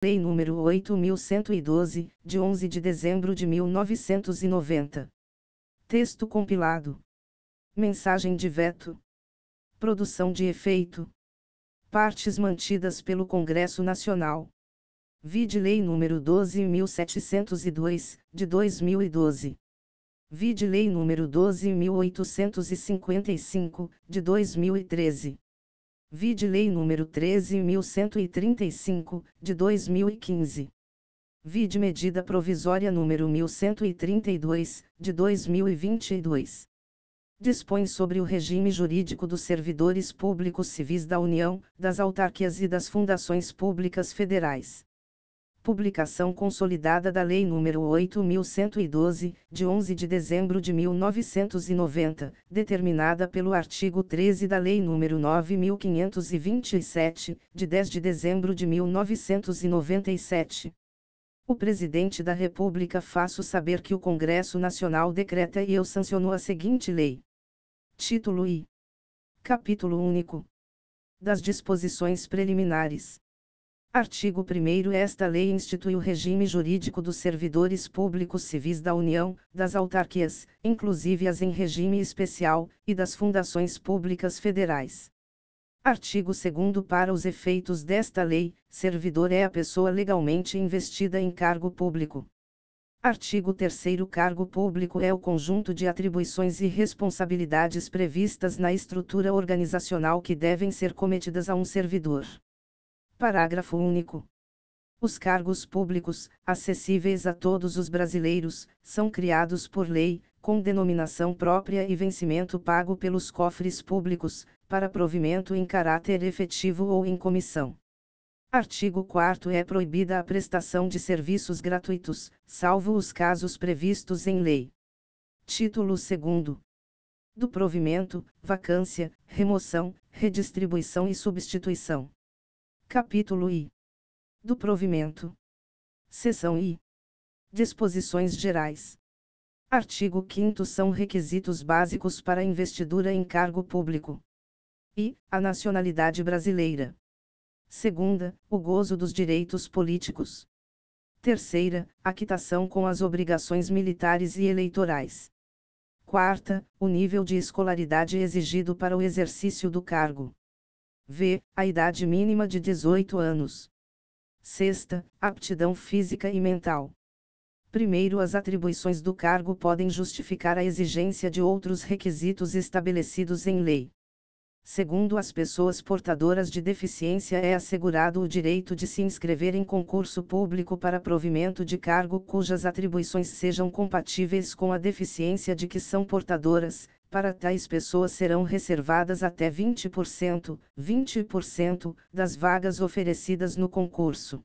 Lei nº 8.112, de 11 de dezembro de 1990. Texto compilado. Mensagem de veto. Produção de efeito. Partes mantidas pelo Congresso Nacional. Vide Lei nº 12.702, de 2012. Vide Lei nº 12.855, de 2013. Vide Lei nº 13.135, de 2015. Vide Medida Provisória nº 1132, de 2022. Dispõe sobre o regime jurídico dos servidores públicos civis da União, das autarquias e das fundações públicas federais. Publicação consolidada da Lei nº 8.112, de 11 de dezembro de 1990, determinada pelo artigo 13 da Lei nº 9.527, de 10 de dezembro de 1997. O Presidente da República faço saber que o Congresso Nacional decreta e eu sanciono a seguinte lei. Título I. Capítulo único. Das disposições preliminares. Artigo 1º. Esta lei institui o regime jurídico dos servidores públicos civis da União, das autarquias, inclusive as em regime especial, e das fundações públicas federais. Artigo 2º. Para os efeitos desta lei, servidor é a pessoa legalmente investida em cargo público. Artigo 3º. Cargo público é o conjunto de atribuições e responsabilidades previstas na estrutura organizacional que devem ser cometidas a um servidor. Parágrafo único. Os cargos públicos, acessíveis a todos os brasileiros, são criados por lei, com denominação própria e vencimento pago pelos cofres públicos, para provimento em caráter efetivo ou em comissão. Artigo 4º. É proibida a prestação de serviços gratuitos, salvo os casos previstos em lei. Título 2º. Do provimento, vacância, remoção, redistribuição e substituição. Capítulo I. Do provimento. Seção I. Disposições gerais. Artigo 5º. São requisitos básicos para investidura em cargo público. I. A nacionalidade brasileira. Segunda, o gozo dos direitos políticos. Terceira, a quitação com as obrigações militares e eleitorais. Quarta, o nível de escolaridade exigido para o exercício do cargo. V. A idade mínima de 18 anos. Sexta, aptidão física e mental. Primeiro, as atribuições do cargo podem justificar a exigência de outros requisitos estabelecidos em lei. Segundo, as pessoas portadoras de deficiência é assegurado o direito de se inscrever em concurso público para provimento de cargo cujas atribuições sejam compatíveis com a deficiência de que são portadoras. Para tais pessoas serão reservadas até 20% das vagas oferecidas no concurso.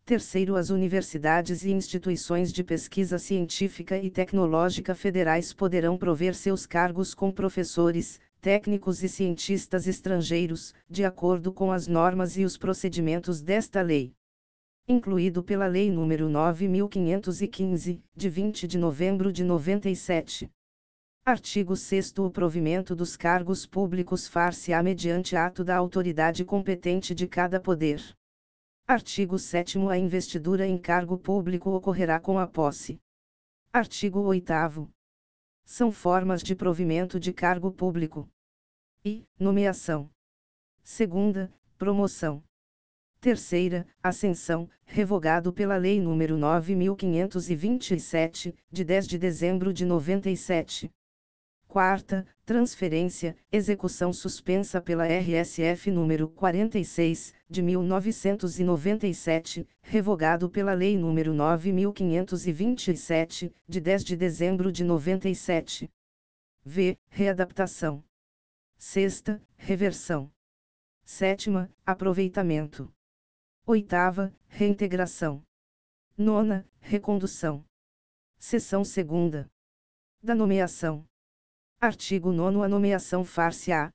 Terceiro, as universidades e instituições de pesquisa científica e tecnológica federais poderão prover seus cargos com professores, técnicos e cientistas estrangeiros, de acordo com as normas e os procedimentos desta lei. Incluído pela Lei nº 9.515, de 20 de novembro de 97. Artigo 6º. O provimento dos cargos públicos far-se-á mediante ato da autoridade competente de cada poder. Artigo 7º. A investidura em cargo público ocorrerá com a posse. Artigo 8º. São formas de provimento de cargo público. I. Nomeação. Segunda, promoção. Terceira, ascensão, revogado pela Lei nº 9.527, de 10 de dezembro de 97. Quarta, transferência, execução suspensa pela RSF número 46, de 1997, revogado pela Lei nº 9.527, de 10 de dezembro de 97. V. Readaptação. Sexta, reversão. Sétima, aproveitamento. Oitava, reintegração. Nona, recondução. Seção segunda. Da nomeação. Artigo 9º. A nomeação far-se-á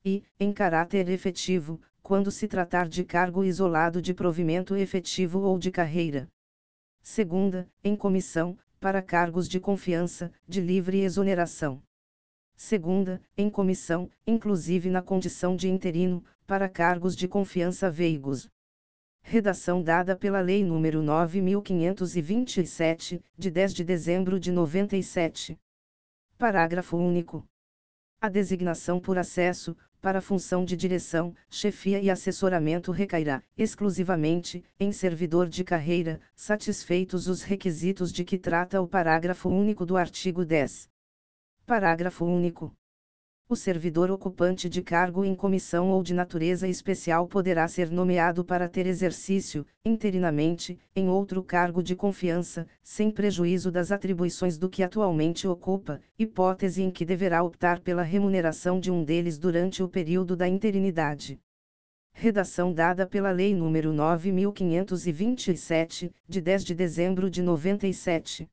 e, em caráter efetivo, quando se tratar de cargo isolado de provimento efetivo ou de carreira. Segunda, em comissão, para cargos de confiança, de livre exoneração. Segunda, em comissão, inclusive na condição de interino, para cargos de confiança veigos. Redação dada pela Lei nº 9.527, de 10 de dezembro de 97. Parágrafo único. A designação por acesso, para a função de direção, chefia e assessoramento recairá, exclusivamente, em servidor de carreira, satisfeitos os requisitos de que trata o parágrafo único do artigo 10. Parágrafo único. O servidor ocupante de cargo em comissão ou de natureza especial poderá ser nomeado para ter exercício, interinamente, em outro cargo de confiança, sem prejuízo das atribuições do que atualmente ocupa, hipótese em que deverá optar pela remuneração de um deles durante o período da interinidade. Redação dada pela Lei nº 9.527, de 10 de dezembro de 97.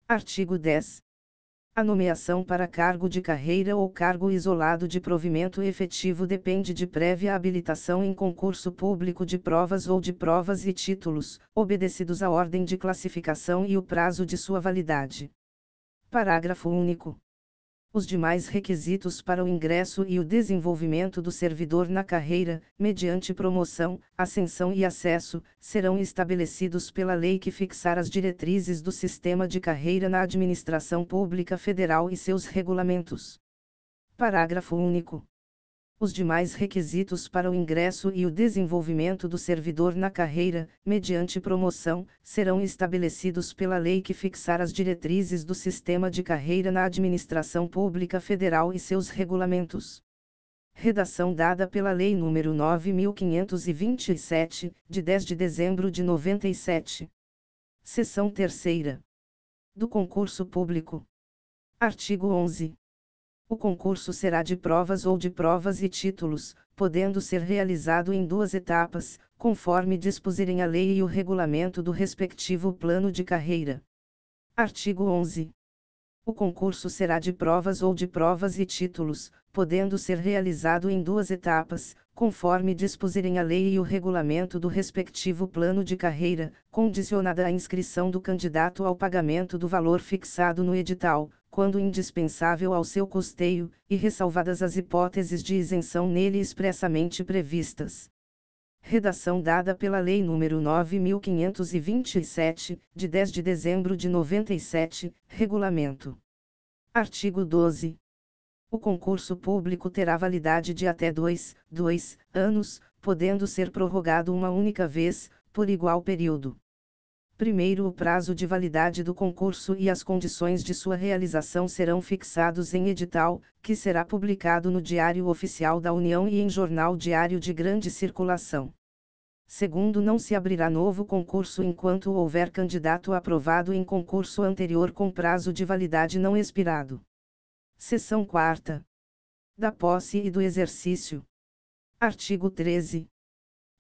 Artigo 10. A nomeação para cargo de carreira ou cargo isolado de provimento efetivo depende de prévia habilitação em concurso público de provas ou de provas e títulos, obedecidos à ordem de classificação e o prazo de sua validade. Parágrafo único. Os demais requisitos para o ingresso e o desenvolvimento do servidor na carreira, mediante promoção, ascensão e acesso, serão estabelecidos pela lei que fixar as diretrizes do sistema de carreira na administração pública federal e seus regulamentos. Parágrafo único. Os demais requisitos para o ingresso e o desenvolvimento do servidor na carreira, mediante promoção, serão estabelecidos pela lei que fixar as diretrizes do sistema de carreira na administração pública federal e seus regulamentos. Redação dada pela Lei nº 9.527, de 10 de dezembro de 97. Seção 3ª. Do concurso público. Artigo 11. O concurso será de provas ou de provas e títulos, podendo ser realizado em 2 etapas, conforme dispuserem a lei e o regulamento do respectivo plano de carreira. Artigo 11. O concurso será de provas ou de provas e títulos, podendo ser realizado em 2 etapas, conforme dispuserem a lei e o regulamento do respectivo plano de carreira, condicionada à inscrição do candidato ao pagamento do valor fixado no edital, quando indispensável ao seu custeio, e ressalvadas as hipóteses de isenção nele expressamente previstas. Redação dada pela Lei nº 9.527, de 10 de dezembro de 97, Regulamento. Artigo 12. O concurso público terá validade de até 2 anos, podendo ser prorrogado uma única vez, por igual período. Primeiro, o prazo de validade do concurso e as condições de sua realização serão fixados em edital, que será publicado no Diário Oficial da União e em jornal diário de grande circulação. Segundo, não se abrirá novo concurso enquanto houver candidato aprovado em concurso anterior com prazo de validade não expirado. Seção 4ª. Da posse e do exercício. Artigo 13.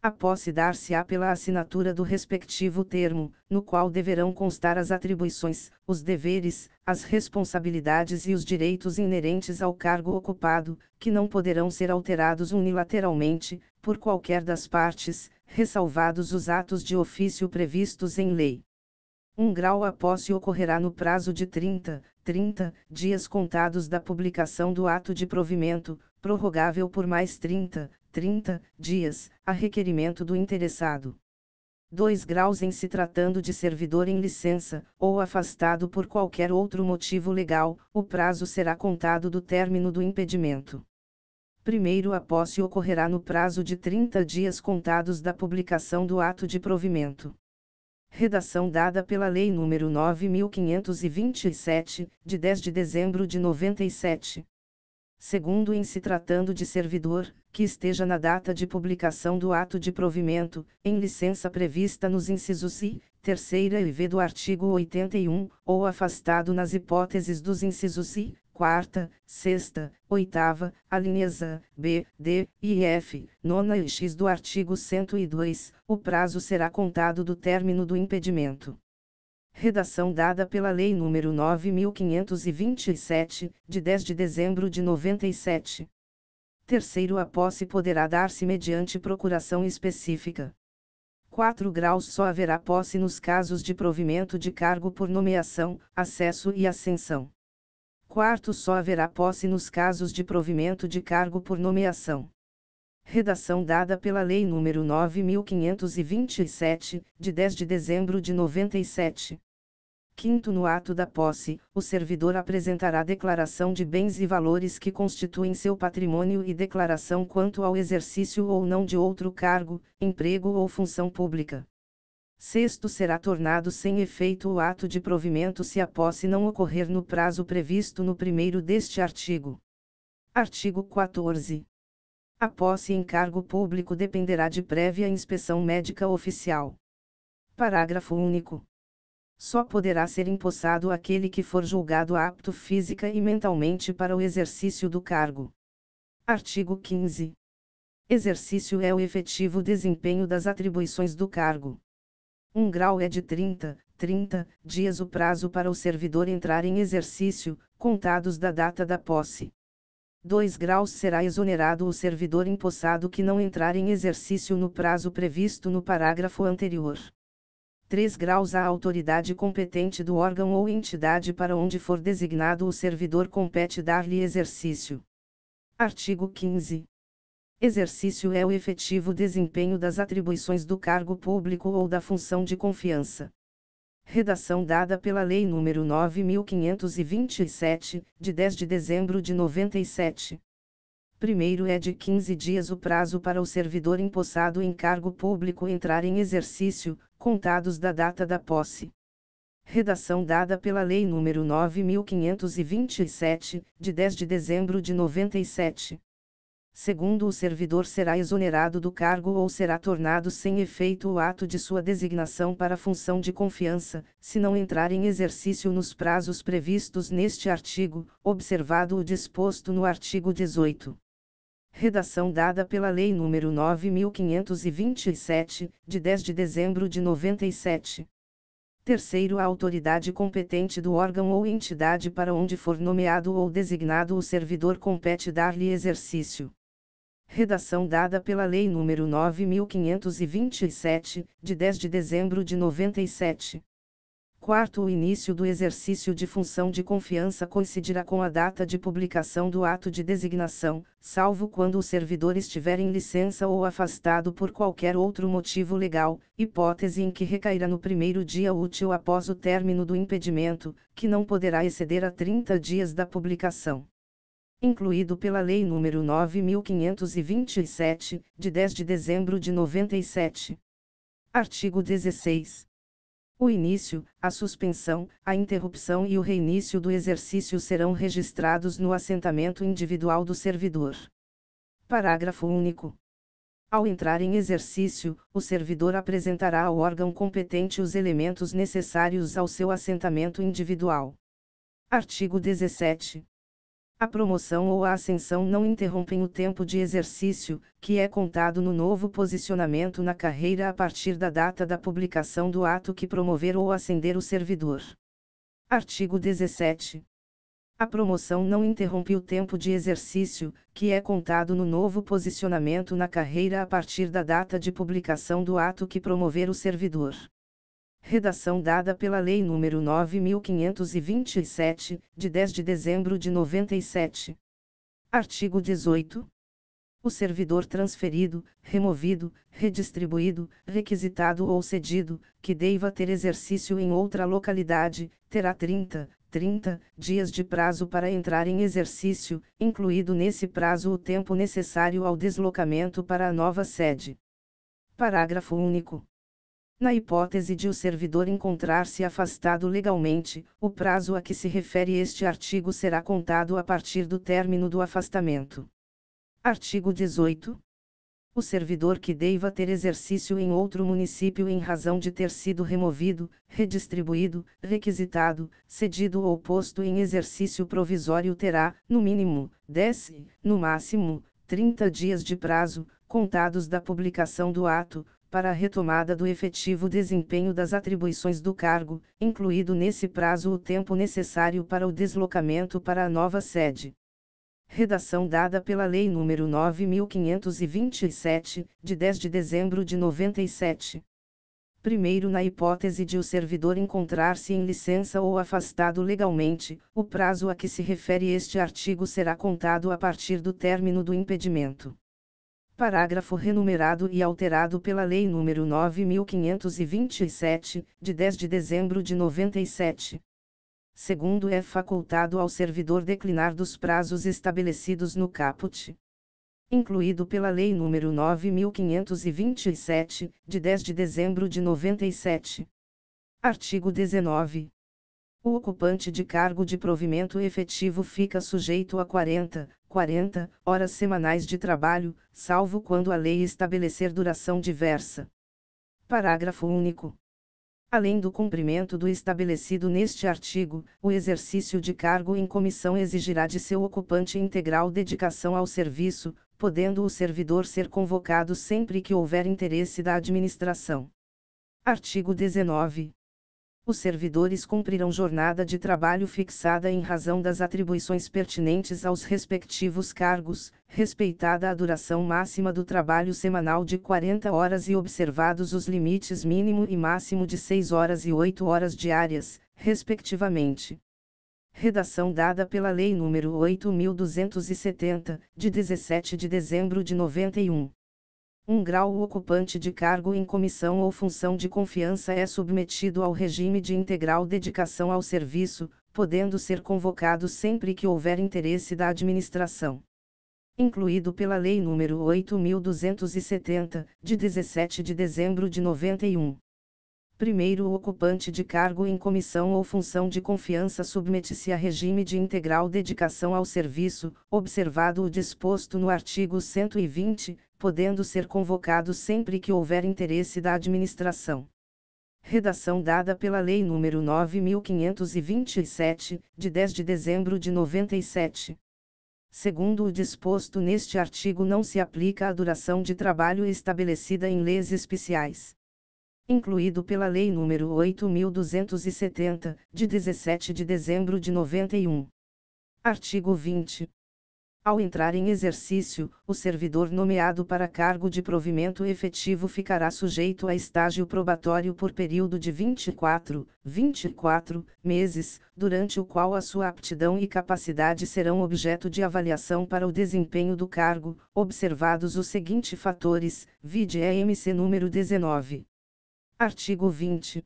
A posse dar-se-á pela assinatura do respectivo termo, no qual deverão constar as atribuições, os deveres, as responsabilidades e os direitos inerentes ao cargo ocupado, que não poderão ser alterados unilateralmente, por qualquer das partes, ressalvados os atos de ofício previstos em lei. 1 grau. A posse ocorrerá no prazo de 30 dias contados da publicação do ato de provimento, prorrogável por mais 30 dias, a requerimento do interessado. 2 graus. Em se tratando de servidor em licença, ou afastado por qualquer outro motivo legal, o prazo será contado do término do impedimento. Primeiro, a posse ocorrerá no prazo de 30 dias contados da publicação do ato de provimento. Redação dada pela Lei nº 9.527, de 10 de dezembro de 97. Segundo, em se tratando de servidor, que esteja na data de publicação do ato de provimento, em licença prevista nos incisos I, terceira e V do artigo 81, ou afastado nas hipóteses dos incisos I, quarta, sexta, oitava, alíneas A, B, D e F, nona e X do artigo 102, o prazo será contado do término do impedimento. Redação dada pela Lei nº 9.527, de 10 de dezembro de 97. Terceiro, a posse poderá dar-se mediante procuração específica. 4 graus. Só haverá posse nos casos de provimento de cargo por nomeação, acesso e ascensão. Quarto, só haverá posse nos casos de provimento de cargo por nomeação. Redação dada pela Lei nº 9.527, de 10 de dezembro de 97. Quinto, no ato da posse, o servidor apresentará declaração de bens e valores que constituem seu patrimônio e declaração quanto ao exercício ou não de outro cargo, emprego ou função pública. Sexto, será tornado sem efeito o ato de provimento se a posse não ocorrer no prazo previsto no primeiro deste artigo. Artigo 14. A posse em cargo público dependerá de prévia inspeção médica oficial. Parágrafo único. Só poderá ser empossado aquele que for julgado apto física e mentalmente para o exercício do cargo. Artigo 15. Exercício é o efetivo desempenho das atribuições do cargo. 1 grau é de 30 dias o prazo para o servidor entrar em exercício, contados da data da posse. 2 graus será exonerado o servidor empossado que não entrar em exercício no prazo previsto no parágrafo anterior. 3 graus a autoridade competente do órgão ou entidade para onde for designado o servidor compete dar-lhe exercício. Artigo 15. Exercício é o efetivo desempenho das atribuições do cargo público ou da função de confiança. Redação dada pela Lei nº 9.527, de 10 de dezembro de 97. Primeiro, é de 15 dias o prazo para o servidor empossado em cargo público entrar em exercício, contados da data da posse. Redação dada pela Lei nº 9.527, de 10 de dezembro de 97. Segundo, o servidor será exonerado do cargo ou será tornado sem efeito o ato de sua designação para função de confiança, se não entrar em exercício nos prazos previstos neste artigo, observado o disposto no artigo 18. Redação dada pela Lei nº 9.527, de 10 de dezembro de 97. Terceiro, a autoridade competente do órgão ou entidade para onde for nomeado ou designado o servidor compete dar-lhe exercício. Redação dada pela Lei nº 9.527, de 10 de dezembro de 97. Quarto, o início do exercício de função de confiança coincidirá com a data de publicação do ato de designação, salvo quando o servidor estiver em licença ou afastado por qualquer outro motivo legal, hipótese em que recairá no primeiro dia útil após o término do impedimento, que não poderá exceder a 30 dias da publicação. Incluído pela Lei nº 9.527, de 10 de dezembro de 97. Artigo 16. O início, a suspensão, a interrupção e o reinício do exercício serão registrados no assentamento individual do servidor. Parágrafo único. Ao entrar em exercício, o servidor apresentará ao órgão competente os elementos necessários ao seu assentamento individual. Artigo 17. A promoção ou a ascensão não interrompem o tempo de exercício, que é contado no novo posicionamento na carreira a partir da data da publicação do ato que promover ou ascender o servidor. Artigo 17. A promoção não interrompe o tempo de exercício, que é contado no novo posicionamento na carreira a partir da data de publicação do ato que promover o servidor. Redação dada pela Lei nº 9.527, de 10 de dezembro de 97. Artigo 18. O servidor transferido, removido, redistribuído, requisitado ou cedido, que deva ter exercício em outra localidade, terá 30 dias de prazo para entrar em exercício, incluído nesse prazo o tempo necessário ao deslocamento para a nova sede. Parágrafo único. Na hipótese de o servidor encontrar-se afastado legalmente, o prazo a que se refere este artigo será contado a partir do término do afastamento. Artigo 18. O servidor que deva ter exercício em outro município em razão de ter sido removido, redistribuído, requisitado, cedido ou posto em exercício provisório terá, no mínimo, 10, no máximo, 30 dias de prazo, contados da publicação do ato, para a retomada do efetivo desempenho das atribuições do cargo, incluído nesse prazo o tempo necessário para o deslocamento para a nova sede. Redação dada pela Lei nº 9.527, de 10 de dezembro de 97. Primeiro, na hipótese de o servidor encontrar-se em licença ou afastado legalmente, o prazo a que se refere este artigo será contado a partir do término do impedimento. Parágrafo renumerado e alterado pela Lei nº 9.527, de 10 de dezembro de 97. Segundo, é facultado ao servidor declinar dos prazos estabelecidos no caput incluído pela Lei nº 9.527, de 10 de dezembro de 97. Artigo 19. O ocupante de cargo de provimento efetivo fica sujeito a 40 horas semanais de trabalho, salvo quando a lei estabelecer duração diversa. Parágrafo único. Além do cumprimento do estabelecido neste artigo, o exercício de cargo em comissão exigirá de seu ocupante integral dedicação ao serviço, podendo o servidor ser convocado sempre que houver interesse da administração. Artigo 19. Os servidores cumprirão jornada de trabalho fixada em razão das atribuições pertinentes aos respectivos cargos, respeitada a duração máxima do trabalho semanal de 40 horas e observados os limites mínimo e máximo de 6 horas e 8 horas diárias, respectivamente. Redação dada pela Lei nº 8.270, de 17 de dezembro de 91. 1 grau. O ocupante de cargo em comissão ou função de confiança é submetido ao regime de integral dedicação ao serviço, podendo ser convocado sempre que houver interesse da administração. Incluído pela Lei nº 8.270, de 17 de dezembro de 91. Primeiro, o ocupante de cargo em comissão ou função de confiança submete-se a regime de integral dedicação ao serviço, observado o disposto no artigo 120, podendo ser convocado sempre que houver interesse da administração. Redação dada pela Lei nº 9.527, de 10 de dezembro de 97. Segundo o disposto neste artigo, não se aplica a duração de trabalho estabelecida em leis especiais. Incluído pela Lei nº 8.270, de 17 de dezembro de 91. Artigo 20. Ao entrar em exercício, o servidor nomeado para cargo de provimento efetivo ficará sujeito a estágio probatório por período de 24 meses, durante o qual a sua aptidão e capacidade serão objeto de avaliação para o desempenho do cargo, observados os seguintes fatores, vide EMC número 19. Artigo 20.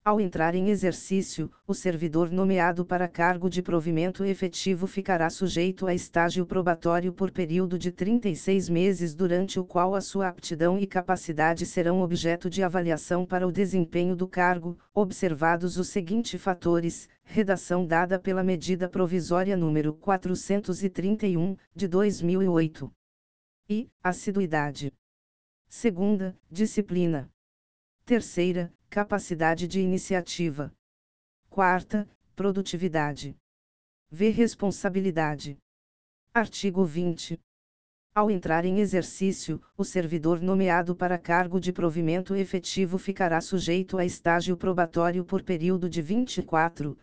Ao entrar em exercício, o servidor nomeado para cargo de provimento efetivo ficará sujeito a estágio probatório por período de 36 meses, durante o qual a sua aptidão e capacidade serão objeto de avaliação para o desempenho do cargo, observados os seguintes fatores, redação dada pela Medida Provisória número 431, de 2008. I. Assiduidade. Segunda, disciplina. Terceira, capacidade de iniciativa. Quarta, produtividade. V. Responsabilidade. Artigo 20. Ao entrar em exercício, o servidor nomeado para cargo de provimento efetivo ficará sujeito a estágio probatório por período de 24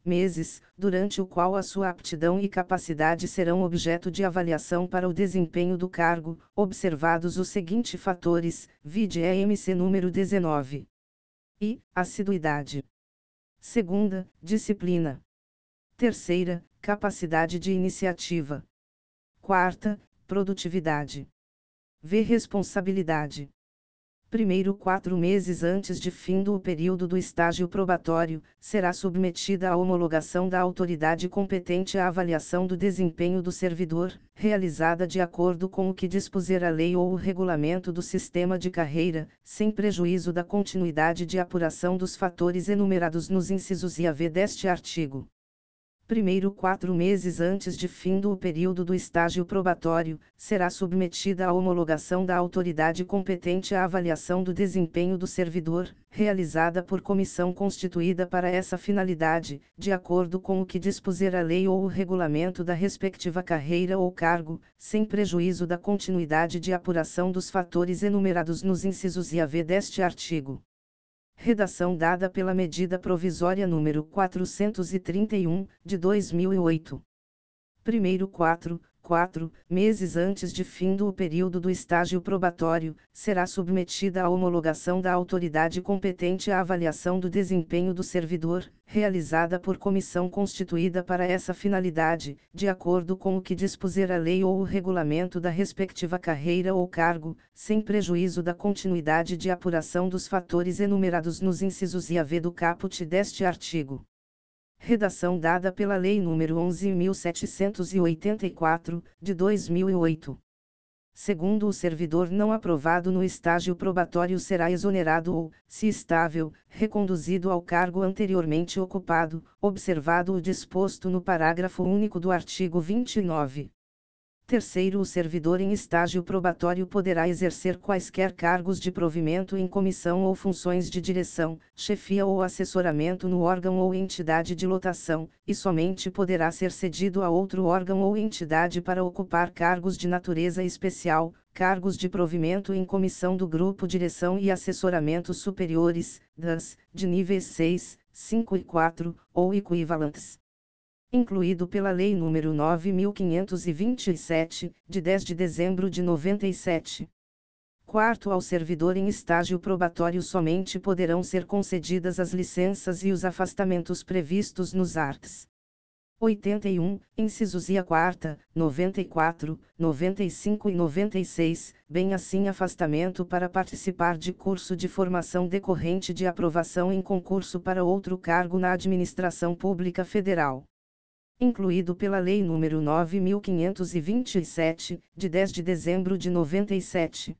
meses, durante o qual a sua aptidão e capacidade serão objeto de avaliação para o desempenho do cargo, observados os seguintes fatores, vide EMC número 19. I. Assiduidade. Segunda, disciplina. Terceira, capacidade de iniciativa. Quarta, produtividade. V. Responsabilidade. Primeiro, 4 meses antes de fim do período do estágio probatório, será submetida à homologação da autoridade competente à avaliação do desempenho do servidor, realizada de acordo com o que dispuser a lei ou o regulamento do sistema de carreira, sem prejuízo da continuidade de apuração dos fatores enumerados nos incisos I a V deste artigo. Primeiro, 4 meses antes de fim do período do estágio probatório, será submetida à homologação da autoridade competente à avaliação do desempenho do servidor, realizada por comissão constituída para essa finalidade, de acordo com o que dispuser a lei ou o regulamento da respectiva carreira ou cargo, sem prejuízo da continuidade de apuração dos fatores enumerados nos incisos I a V deste artigo. Redação dada pela Medida Provisória número 431, de 2008. Primeiro, 4 4 meses antes de fim do período do estágio probatório, será submetida à homologação da autoridade competente à avaliação do desempenho do servidor, realizada por comissão constituída para essa finalidade, de acordo com o que dispuser a lei ou o regulamento da respectiva carreira ou cargo, sem prejuízo da continuidade de apuração dos fatores enumerados nos incisos I a V do caput deste artigo. Redação dada pela Lei nº 11.784, de 2008. Segundo, o servidor não aprovado no estágio probatório será exonerado ou, se estável, reconduzido ao cargo anteriormente ocupado, observado o disposto no parágrafo único do artigo 29. Terceiro, o servidor em estágio probatório poderá exercer quaisquer cargos de provimento em comissão ou funções de direção, chefia ou assessoramento no órgão ou entidade de lotação, e somente poderá ser cedido a outro órgão ou entidade para ocupar cargos de natureza especial, cargos de provimento em comissão do grupo direção e assessoramento superiores, DAS, de níveis 6, 5 e 4, ou equivalentes. Incluído pela Lei nº 9.527, de 10 de dezembro de 97. Quarto, ao servidor em estágio probatório somente poderão ser concedidas as licenças e os afastamentos previstos nos arts. 81, incisos I a 4ª, 94, 95 e 96, bem assim afastamento para participar de curso de formação decorrente de aprovação em concurso para outro cargo na Administração Pública Federal. Incluído pela Lei nº 9.527, de 10 de dezembro de 97.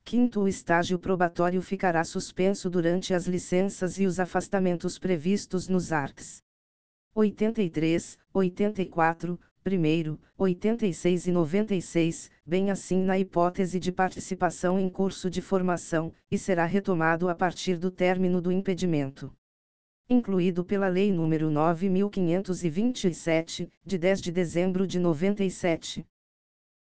Quinto, o estágio probatório ficará suspenso durante as licenças e os afastamentos previstos nos arts. 83, 84, 1º, 86 e 96, bem assim na hipótese de participação em curso de formação, e será retomado a partir do término do impedimento. Incluído pela Lei nº 9.527, de 10 de dezembro de 97.